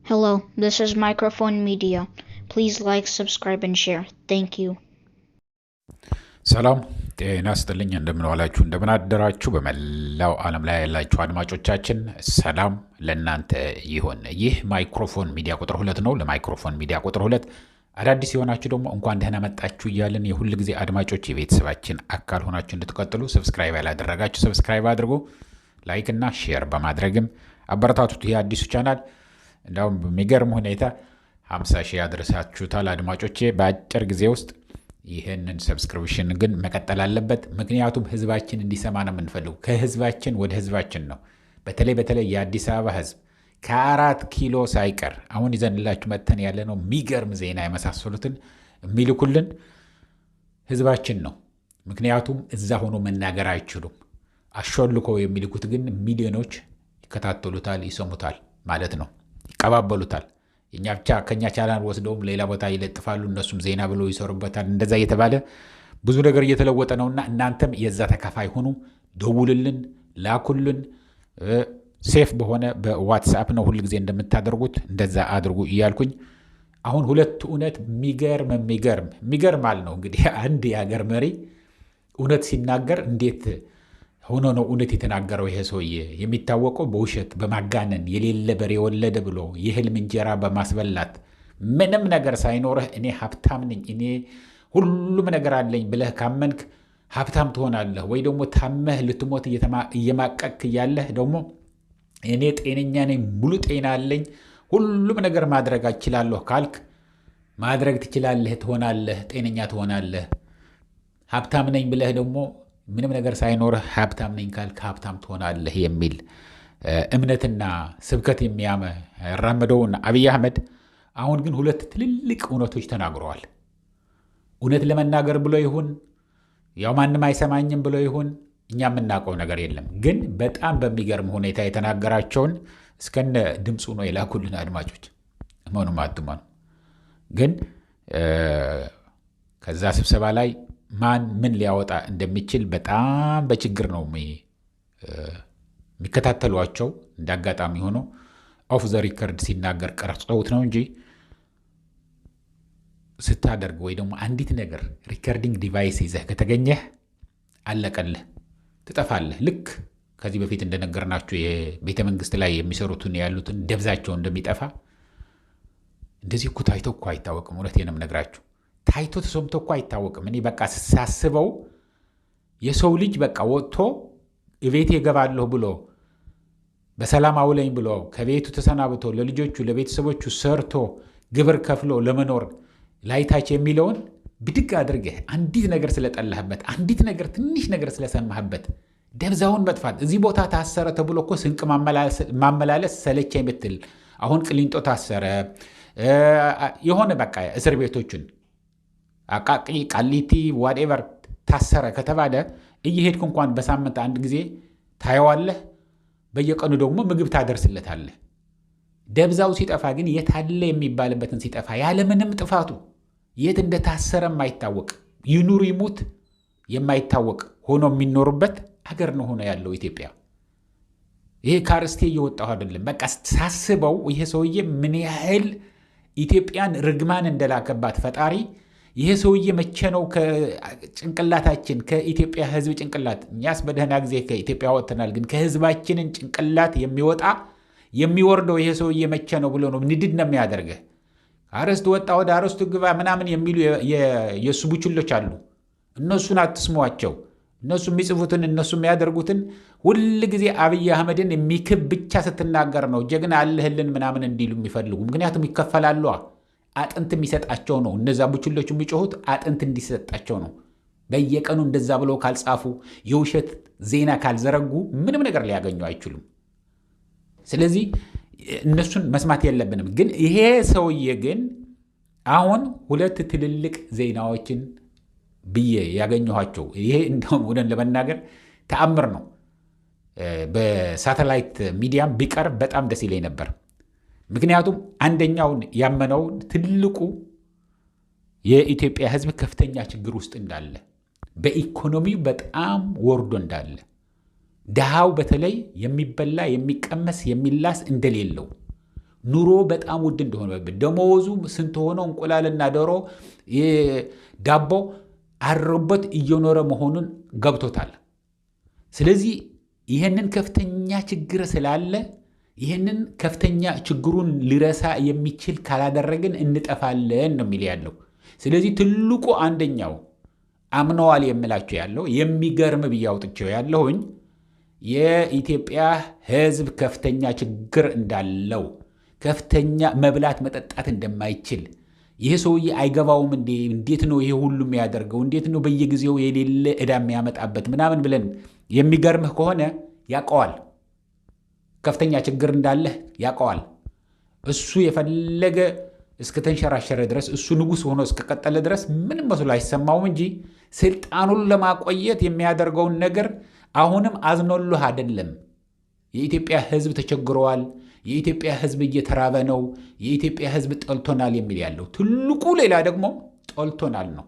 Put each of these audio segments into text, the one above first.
Hello, this is Microphone Media. Please like, subscribe, and share. Thank you. ሰላም ጤና ይስጥልኝ። እንደምን ዋላችሁ፣ እንደምን አደራችሁ። በመላው ዓለም ላይ ያላችሁ አድማጮቻችን ሰላም ለእናንተ ይሁን። ይህ ማይክሮፎን ሚዲያ ቁጥር 2 ነው። ለማይክሮፎን ሚዲያ ቁጥር 2 አዳዲስ የሆናችሁ ደግሞ እንኳን ደህና መጣችሁ እያልን የሁል ጊዜ አድማጮች የቤተሰባችን አካል ሆናችሁ እንድትቀጥሉ ሰብስክራይብ ያላደረጋችሁ ሰብስክራይብ አድርጉ፣ ላይክ እና ሼር በማድረግም አበረታቱት። ይህ አዲሱ ቻናል እንዳውም በሚገርም ሁኔታ 50 ሺህ ያደረሳችሁታል አድማጮቼ በአጭር ጊዜ ውስጥ። ይህንን ሰብስክሪፕሽን ግን መቀጠል አለበት። ምክንያቱም ህዝባችን እንዲሰማ ነው የምንፈልጉ። ከህዝባችን ወደ ህዝባችን ነው። በተለይ የአዲስ አበባ ህዝብ ከ4 ኪሎ ሳይቀር አሁን ይዘንላችሁ መጥተን ያለ ነው የሚገርም ዜና የመሳሰሉትን የሚልኩልን ህዝባችን ነው። ምክንያቱም እዛ ሆኖ መናገር አይችሉም። አሾልኮ የሚልኩት ግን ሚሊዮኖች ይከታተሉታል፣ ይሰሙታል ማለት ነው፣ ይቀባበሉታል። እኛ ብቻ ከኛ ቻናል ወስደውም ሌላ ቦታ ይለጥፋሉ፣ እነሱም ዜና ብለው ይሰሩበታል። እንደዛ እየተባለ ብዙ ነገር እየተለወጠ ነውና እናንተም የዛ ተካፋይ ሁኑ። ደውልልን፣ ላኩልን። ሴፍ በሆነ በዋትስአፕ ነው ሁልጊዜ እንደምታደርጉት፣ እንደዛ አድርጉ እያልኩኝ አሁን ሁለት እውነት የሚገርም አለ ነው እንግዲህ አንድ የሀገር መሪ እውነት ሲናገር እንዴት ሆኖ ነው እውነት የተናገረው? ይሄ ሰውዬ የሚታወቀው በውሸት በማጋነን የሌለ በሬ የወለደ ብሎ የህልም እንጀራ በማስበላት ምንም ነገር ሳይኖርህ እኔ ሀብታም ነኝ እኔ ሁሉም ነገር አለኝ ብለህ ካመንክ ሀብታም ትሆናለህ። ወይ ደግሞ ታመህ ልትሞት እየማቀክ እያለህ ደግሞ እኔ ጤነኛ ነኝ ሙሉ ጤና አለኝ ሁሉም ነገር ማድረግ እችላለሁ ካልክ ማድረግ ትችላለህ፣ ትሆናለህ፣ ጤነኛ ትሆናለህ። ሀብታም ነኝ ብለህ ደግሞ ምንም ነገር ሳይኖርህ ሀብታም ነኝ ካልክ ሀብታም ትሆናለህ የሚል እምነትና ስብከት የሚያራምደውን አብይ አህመድ አሁን ግን ሁለት ትልልቅ እውነቶች ተናግረዋል። እውነት ለመናገር ብሎ ይሁን ያው ማንም አይሰማኝም ብሎ ይሁን እኛ የምናውቀው ነገር የለም። ግን በጣም በሚገርም ሁኔታ የተናገራቸውን እስከነ ድምፁ ነው የላኩልን አድማጮች። እመኑም አትመኑ ግን ከዛ ስብሰባ ላይ ማን ምን ሊያወጣ እንደሚችል በጣም በችግር ነው የሚከታተሏቸው። እንዳጋጣሚ ሆኖ ኦፍ ዘ ሪከርድ ሲናገር ቀርጸውት ነው እንጂ ስታደርግ ወይ ደግሞ አንዲት ነገር ሪከርዲንግ ዲቫይስ ይዘህ ከተገኘህ አለቀልህ፣ ትጠፋለህ። ልክ ከዚህ በፊት እንደነገርናችሁ የቤተ መንግስት ላይ የሚሰሩትን ያሉትን ደብዛቸው እንደሚጠፋ እንደዚህ እኮ ታይቶ እኮ አይታወቅም። እውነቴን ነው የምነግራችሁ፣ ታይቶ ተሰምቶ እኮ አይታወቅም። እኔ በቃ ሳስበው የሰው ልጅ በቃ ወጥቶ ቤቴ እገባለሁ ብሎ በሰላም አውለኝ ብሎ ከቤቱ ተሰናብቶ ለልጆቹ ለቤተሰቦቹ ሰርቶ ግብር ከፍሎ ለመኖር ላይታች የሚለውን ብድግ አድርገህ አንዲት ነገር ስለጠላህበት አንዲት ነገር ትንሽ ነገር ስለሰማህበት ደብዛውን መጥፋት። እዚህ ቦታ ታሰረ ተብሎ እኮ ስንቅ ማመላለስ ሰለቸኝ ብትል አሁን ቅሊንጦ ታሰረ የሆነ በቃ እስር ቤቶችን አቃቂ ቃሊቲ ዋትኤቨር ታሰረ ከተባለ እየሄድክ እንኳን በሳምንት አንድ ጊዜ ታየዋለህ። በየቀኑ ደግሞ ምግብ ታደርስለታለህ። ደብዛው ሲጠፋ ግን የት አለ የሚባልበትን ሲጠፋ ያለምንም ጥፋቱ የት እንደታሰረ የማይታወቅ ይኑር ይሙት የማይታወቅ ሆኖ የሚኖርበት አገር ነው ሆኖ ያለው ኢትዮጵያ። ይሄ ካርስቴ እየወጣሁ አይደለም። በቃ ሳስበው ይሄ ሰውዬ ምን ያህል ኢትዮጵያን ርግማን እንደላከባት ፈጣሪ። ይሄ ሰውዬ መቼ ነው ከጭንቅላታችን ከኢትዮጵያ ሕዝብ ጭንቅላት፣ እኛስ በደህና ጊዜ ከኢትዮጵያ ወጥተናል፣ ግን ከሕዝባችንን ጭንቅላት የሚወርደው ይሄ ሰውዬ መቼ ነው ብሎ ነው ንድድ ነው የሚያደርገህ። አረስት ወጣ ወደ አረስቱ ግባ ምናምን የሚሉ የእሱ ቡችሎች አሉ። እነሱን አትስሟቸው። እነሱ የሚጽፉትን እነሱ የሚያደርጉትን ሁል ጊዜ አብይ አህመድን የሚክብ ብቻ ስትናገር ነው ጀግና አለህልን ምናምን እንዲሉ የሚፈልጉ። ምክንያቱም ይከፈላሉ። አጥንት የሚሰጣቸው ነው። እነዛ ቡችሎች የሚጮሁት አጥንት እንዲሰጣቸው ነው። በየቀኑ እንደዛ ብለው ካልጻፉ የውሸት ዜና ካልዘረጉ ምንም ነገር ሊያገኙ አይችሉም። ስለዚህ እነሱን መስማት የለብንም። ግን ይሄ ሰውዬ ግን አሁን ሁለት ትልልቅ ዜናዎችን ብዬ ያገኘኋቸው፣ ይሄ እንደውም እውነቱን ለመናገር ተአምር ነው። በሳተላይት ሚዲያም ቢቀርብ በጣም ደስ ይለኝ ነበር። ምክንያቱም አንደኛውን ያመነው ትልቁ የኢትዮጵያ ሕዝብ ከፍተኛ ችግር ውስጥ እንዳለ፣ በኢኮኖሚው በጣም ወርዶ እንዳለ፣ ድሃው በተለይ የሚበላ የሚቀመስ የሚላስ እንደሌለው ኑሮ በጣም ውድ እንደሆነበት ደሞዙ ስንት ሆኖ እንቁላልና ዶሮ ዳቦ አሮበት እየኖረ መሆኑን ገብቶታል። ስለዚህ ይህንን ከፍተኛ ችግር ስላለ ይህንን ከፍተኛ ችግሩን ሊረሳ የሚችል ካላደረግን እንጠፋለን ነው የሚል ያለው። ስለዚህ ትልቁ አንደኛው አምነዋል የምላቸው ያለው የሚገርም ብያውጥቸው ያለሁኝ የኢትዮጵያ ሕዝብ ከፍተኛ ችግር እንዳለው ከፍተኛ መብላት መጠጣት እንደማይችል ይሄ ሰውዬ አይገባውም እንዴት ነው ይሄ ሁሉ የሚያደርገው እንዴት ነው በየጊዜው የሌለ ዕዳ የሚያመጣበት ምናምን ብለን የሚገርምህ ከሆነ ያውቀዋል። ከፍተኛ ችግር እንዳለ ያውቀዋል። እሱ የፈለገ እስከተንሸራሸረ ድረስ እሱ ንጉሥ ሆኖ እስከቀጠለ ድረስ ምንም መስሎ አይሰማውም እንጂ ስልጣኑን ለማቆየት የሚያደርገውን ነገር አሁንም አዝኖልህ አይደለም። የኢትዮጵያ ሕዝብ ተቸግረዋል፣ የኢትዮጵያ ሕዝብ እየተራበ ነው፣ የኢትዮጵያ ሕዝብ ጠልቶናል የሚል ያለው ትልቁ ሌላ ደግሞ ጠልቶናል ነው።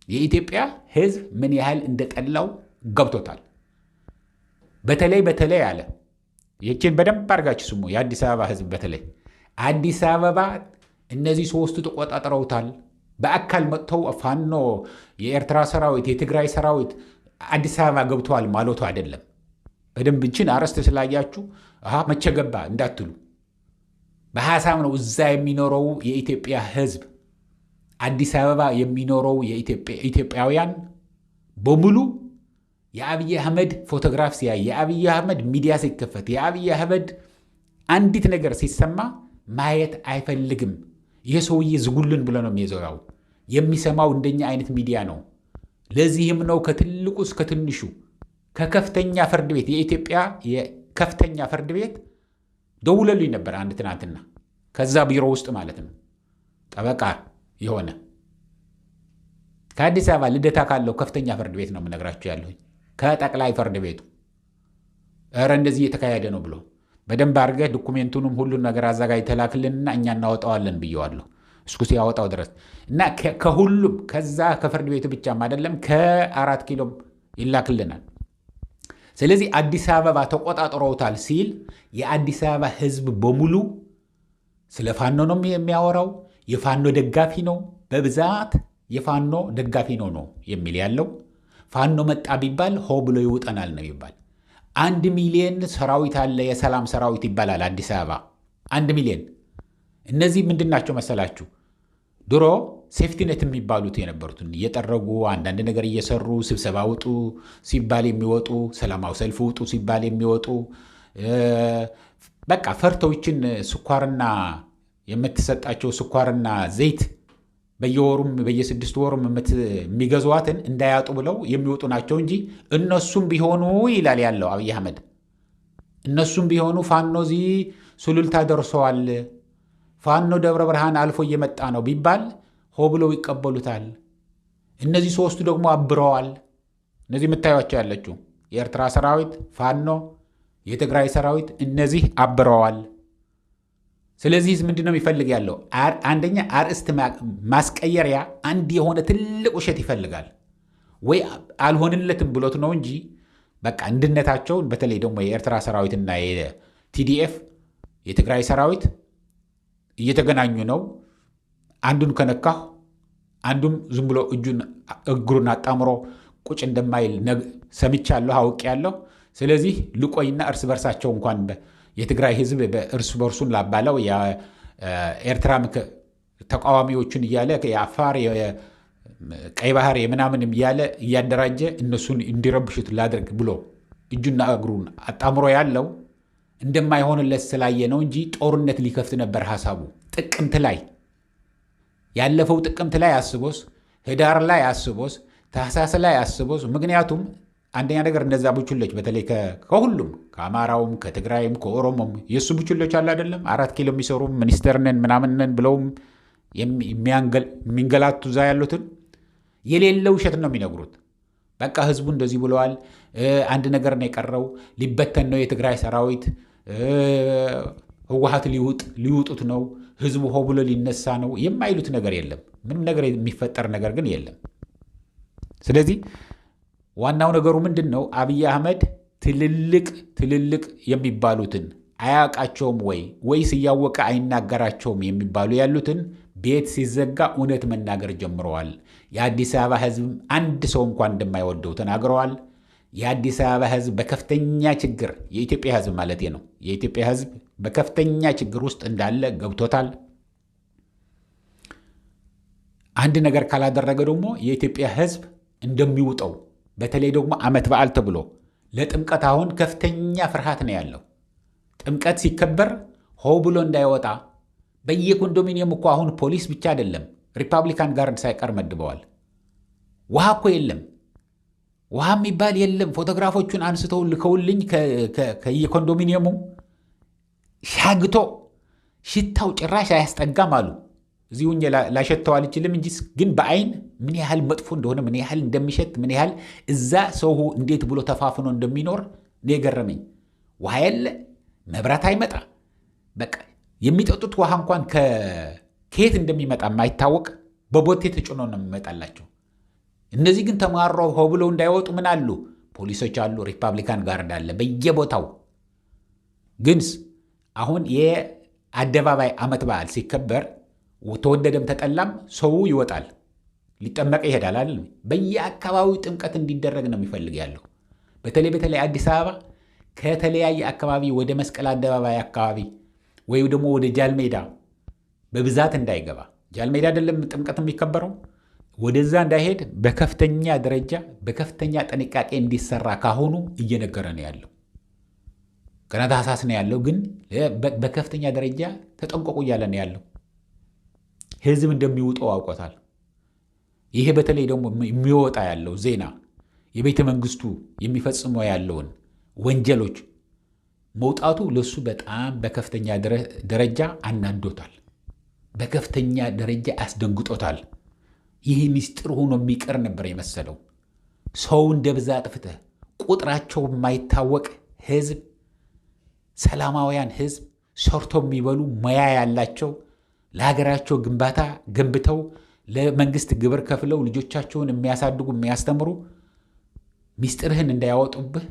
የኢትዮጵያ ሕዝብ ምን ያህል እንደጠላው ገብቶታል። በተለይ አለ ይህችን በደንብ አድርጋችሁ ስሙ። የአዲስ አበባ ሕዝብ በተለይ አዲስ አበባ እነዚህ ሶስቱ ተቆጣጥረውታል። በአካል መጥተው ፋኖ፣ የኤርትራ ሰራዊት፣ የትግራይ ሰራዊት አዲስ አበባ ገብተዋል ማለቱ አይደለም። በደንብ እንችን አረስተ ስላያችሁ መቼ ገባ እንዳትሉ በሐሳብ ነው። እዛ የሚኖረው የኢትዮጵያ ሕዝብ አዲስ አበባ የሚኖረው ኢትዮጵያውያን በሙሉ የአብይ አህመድ ፎቶግራፍ ሲያይ፣ የአብይ አህመድ ሚዲያ ሲከፈት፣ የአብይ አህመድ አንዲት ነገር ሲሰማ ማየት አይፈልግም። ይህ ሰውዬ ዝጉልን ብሎ ነው የሚይዘው። የሚሰማው እንደኛ አይነት ሚዲያ ነው። ለዚህም ነው ከትልቁ እስከ ትንሹ ከከፍተኛ ፍርድ ቤት የኢትዮጵያ የከፍተኛ ፍርድ ቤት ደውለልኝ ነበር አንድ ትናንትና፣ ከዛ ቢሮ ውስጥ ማለት ነው ጠበቃ የሆነ ከአዲስ አበባ ልደታ ካለው ከፍተኛ ፍርድ ቤት ነው የምነግራችሁ ያለሁኝ፣ ከጠቅላይ ፍርድ ቤቱ ኧረ እንደዚህ እየተካሄደ ነው ብሎ በደንብ አድርገህ ዶኩሜንቱንም ሁሉን ነገር አዘጋጅ ተላክልንና እኛ እናወጣዋለን ብየዋለሁ እስኩ ሲያወጣው ድረስ እና ከሁሉም ከዛ ከፍርድ ቤቱ ብቻም አይደለም ከ4 ኪሎ ይላክልናል። ስለዚህ አዲስ አበባ ተቆጣጥረውታል ሲል የአዲስ አበባ ሕዝብ በሙሉ ስለ ፋኖ ነው የሚያወራው። የፋኖ ደጋፊ ነው፣ በብዛት የፋኖ ደጋፊ ነው የሚል ያለው። ፋኖ መጣ ቢባል ሆ ብሎ ይውጠናል ነው ይባል። 1 ሚሊዮን ሰራዊት አለ፣ የሰላም ሰራዊት ይባላል አዲስ አበባ 1 ሚሊዮን። እነዚህ ምንድን ናቸው መሰላችሁ? ድሮ ሴፍቲኔት የሚባሉት የነበሩትን እየጠረጉ አንዳንድ ነገር እየሰሩ ስብሰባ ውጡ ሲባል የሚወጡ፣ ሰላማዊ ሰልፍ ውጡ ሲባል የሚወጡ፣ በቃ ፈርተውችን ስኳርና የምትሰጣቸው ስኳርና ዘይት በየወሩም በየ6 ወሩም የሚገዟትን እንዳያጡ ብለው የሚወጡ ናቸው እንጂ እነሱም ቢሆኑ ይላል ያለው አብይ አህመድ፣ እነሱም ቢሆኑ ፋኖ እዚህ ሱሉልታ ደርሰዋል፣ ፋኖ ደብረ ብርሃን አልፎ እየመጣ ነው ቢባል ሆ ብለው ይቀበሉታል። እነዚህ ሶስቱ ደግሞ አብረዋል። እነዚህ የምታዩቸው ያለችው የኤርትራ ሰራዊት፣ ፋኖ፣ የትግራይ ሰራዊት እነዚህ አብረዋል። ስለዚህ ምንድን ነው የሚፈልግ ያለው? አንደኛ አርእስት ማስቀየሪያ አንድ የሆነ ትልቅ ውሸት ይፈልጋል ወይ አልሆንለትም ብሎት ነው እንጂ በቃ አንድነታቸውን በተለይ ደግሞ የኤርትራ ሰራዊትና የቲዲኤፍ የትግራይ ሰራዊት እየተገናኙ ነው። አንዱን ከነካሁ አንዱም ዝም ብሎ እግሩን አጣምሮ ቁጭ እንደማይል ሰምቻለሁ፣ አውቄያለሁ። ስለዚህ ልቆይና እርስ በርሳቸው እንኳን የትግራይ ህዝብ በእርስ በርሱን ላባለው የኤርትራ ተቃዋሚዎቹን እያለ የአፋር ቀይ ባህር የምናምን እያለ እያደራጀ እነሱን እንዲረብሹት ላድርግ ብሎ እጁና እግሩን አጣምሮ ያለው እንደማይሆንለት ስላየ ነው እንጂ ጦርነት ሊከፍት ነበር ሐሳቡ። ጥቅምት ላይ ያለፈው ጥቅምት ላይ አስቦስ፣ ህዳር ላይ አስቦስ፣ ታህሳስ ላይ አስቦስ። ምክንያቱም አንደኛ ነገር እነዛ ቡችሎች በተለይ ከሁሉም ከአማራውም ከትግራይም ከኦሮሞም የእሱ ቡችሎች አለ አይደለም 4 ኪሎ የሚሰሩ ሚኒስተር ነን ምናምን ነን ብለውም የሚንገላቱ እዛ ያሉትን የሌለ ውሸት ነው የሚነግሩት። በቃ ህዝቡ እንደዚህ ብለዋል፣ አንድ ነገር ነው የቀረው፣ ሊበተን ነው የትግራይ ሰራዊት፣ ህወሓት ሊውጡት ነው፣ ህዝቡ ሆ ብሎ ሊነሳ ነው። የማይሉት ነገር የለም። ምንም ነገር የሚፈጠር ነገር ግን የለም። ስለዚህ ዋናው ነገሩ ምንድን ነው? አብይ አህመድ ትልልቅ የሚባሉትን አያውቃቸውም ወይስ እያወቀ አይናገራቸውም የሚባሉ ያሉትን ቤት ሲዘጋ እውነት መናገር ጀምረዋል። የአዲስ አበባ ሕዝብ አንድ ሰው እንኳን እንደማይወደው ተናግረዋል። የአዲስ አበባ ሕዝብ በከፍተኛ ችግር የኢትዮጵያ ሕዝብ ማለት ነው። የኢትዮጵያ ሕዝብ በከፍተኛ ችግር ውስጥ እንዳለ ገብቶታል። አንድ ነገር ካላደረገ ደግሞ የኢትዮጵያ ሕዝብ እንደሚውጠው በተለይ ደግሞ ዓመት በዓል ተብሎ ለጥምቀት አሁን ከፍተኛ ፍርሃት ነው ያለው። ጥምቀት ሲከበር ሆ ብሎ እንዳይወጣ በየኮንዶሚኒየም እኮ አሁን ፖሊስ ብቻ አይደለም ሪፐብሊካን ጋርድ ሳይቀር መድበዋል። ውሃ እኮ የለም፣ ውሃ የሚባል የለም። ፎቶግራፎቹን አንስተው ልከውልኝ ከየኮንዶሚኒየሙ ሻግቶ ሽታው ጭራሽ አያስጠጋም አሉ። እዚሁ ላሸተው አልችልም እንጂ ግን በአይን ምን ያህል መጥፎ እንደሆነ ምን ያህል እንደሚሸት ምን ያህል እዛ ሰው እንዴት ብሎ ተፋፍኖ እንደሚኖር ነው የገረመኝ። ውሃ የለ፣ መብራት አይመጣ፣ በቃ የሚጠጡት ውሃ እንኳን ከየት እንደሚመጣ የማይታወቅ በቦቴ ተጭኖ ነው የሚመጣላቸው። እነዚህ ግን ተማረው ሆ ብለው እንዳይወጡ ምን አሉ? ፖሊሶች አሉ፣ ሪፐብሊካን ጋርድ አለ በየቦታው። ግንስ አሁን የአደባባይ ዓመት በዓል ሲከበር ተወደደም ተጠላም ሰው ይወጣል፣ ሊጠመቅ ይሄዳል አይደል? በየአካባቢው ጥምቀት እንዲደረግ ነው የሚፈልግ ያለው። በተለይ አዲስ አበባ ከተለያየ አካባቢ ወደ መስቀል አደባባይ አካባቢ ወይ ደግሞ ወደ ጃልሜዳ በብዛት እንዳይገባ፣ ጃልሜዳ አይደለም ጥምቀት የሚከበረው፣ ወደዛ እንዳይሄድ በከፍተኛ ደረጃ በከፍተኛ ጥንቃቄ እንዲሰራ ካሁኑ እየነገረ ነው ያለው። ገና ታህሳስ ነው ያለው፣ ግን በከፍተኛ ደረጃ ተጠንቀቁ እያለ ነው ያለው። ህዝብ እንደሚውጠው አውቆታል። ይሄ በተለይ ደግሞ የሚወጣ ያለው ዜና የቤተ መንግስቱ የሚፈጽመው ያለውን ወንጀሎች መውጣቱ ለሱ በጣም በከፍተኛ ደረጃ አናዶታል፣ በከፍተኛ ደረጃ አስደንግጦታል። ይህ ምስጢር ሆኖ የሚቀር ነበር የመሰለው። ሰው እንደ ብዛ ጥፍተህ ቁጥራቸው የማይታወቅ ህዝብ፣ ሰላማውያን ህዝብ፣ ሰርቶ የሚበሉ ሙያ ያላቸው ለሀገራቸው ግንባታ ገንብተው ለመንግስት ግብር ከፍለው ልጆቻቸውን የሚያሳድጉ የሚያስተምሩ ምስጢርህን እንዳያወጡብህ።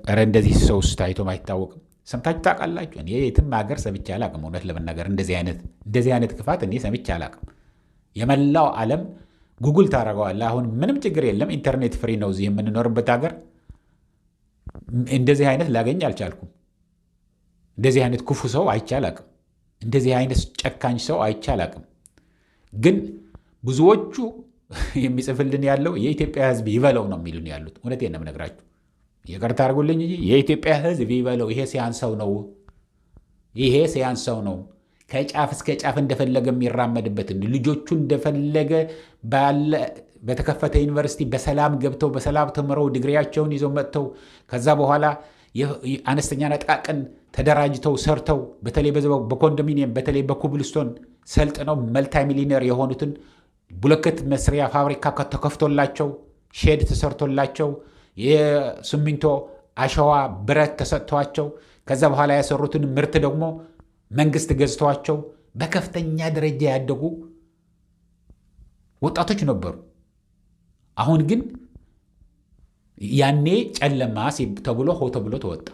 ኧረ እንደዚህ ሰው ውስጥ ታይቶም አይታወቅም። ሰምታችሁ ታውቃላችሁ? እኔ የትም ሀገር ሰምቼ አላቅም። እውነት ለመናገር እንደዚህ አይነት ክፋት እኔ ሰምቼ አላቅም። የመላው ዓለም ጉግል ታደርገዋለህ። አሁን ምንም ችግር የለም፣ ኢንተርኔት ፍሪ ነው እዚህ የምንኖርበት ሀገር። እንደዚህ አይነት ላገኝ አልቻልኩም። እንደዚህ አይነት ክፉ ሰው አይቼ አላቅም። እንደዚህ አይነት ጨካኝ ሰው አይቼ አላቅም። ግን ብዙዎቹ የሚጽፍልን ያለው የኢትዮጵያ ሕዝብ ይበለው ነው የሚሉን ያሉት። እውነቴን ነው የምነግራችሁ። ይቅርታ አድርጉልኝ እንጂ የኢትዮጵያ ሕዝብ ይበለው። ይሄ ሲያንሰው ነው። ከጫፍ እስከ ጫፍ እንደፈለገ የሚራመድበት ልጆቹ እንደፈለገ በተከፈተ ዩኒቨርሲቲ በሰላም ገብተው በሰላም ተምረው ዲግሪያቸውን ይዘው መጥተው ከዛ በኋላ አነስተኛና ጥቃቅን ተደራጅተው ሰርተው በተለይ በኮንዶሚኒየም በተለይ በኮብልስቶን ሰልጥነው መልታይ ሚሊነር የሆኑትን ብሎኬት መስሪያ ፋብሪካ ተከፍቶላቸው ሼድ ተሰርቶላቸው የሲሚንቶ አሸዋ ብረት ተሰጥቷቸው ከዛ በኋላ ያሰሩትን ምርት ደግሞ መንግስት ገዝተዋቸው በከፍተኛ ደረጃ ያደጉ ወጣቶች ነበሩ። አሁን ግን ያኔ ጨለማ ተብሎ ተብሎ ተወጣ።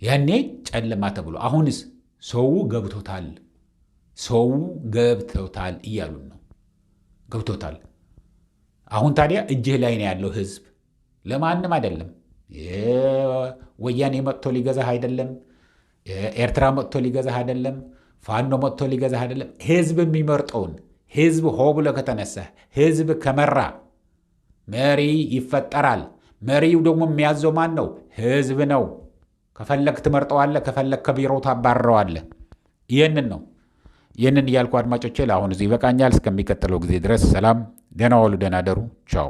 ያኔ ጨለማ ተብሎ አሁንስ ሰው ገብቶታል እያሉን ነው። ገብቶታል። አሁን ታዲያ እጅህ ላይ ነው ያለው ህዝብ፣ ለማንም አይደለም። ወያኔ መጥቶ ሊገዛህ አይደለም። ኤርትራ መጥቶ ሊገዛህ አይደለም። ፋኖ መጥቶ ሊገዛህ አይደለም። ህዝብ የሚመርጠውን ህዝብ ሆ ብሎ ከተነሳ ህዝብ ከመራ መሪ ይፈጠራል። መሪው ደግሞ የሚያዘው ማን ነው? ህዝብ ነው። ከፈለግ ትመርጠዋለህ፣ ከፈለግ ከቢሮ ታባረረዋለህ። ይህንን እያልኩ አድማጮቼ ለአሁን እዚህ ይበቃኛል። እስከሚቀጥለው ጊዜ ድረስ ሰላም፣ ደህና ዋሉ፣ ደህና ደሩ። ቻው።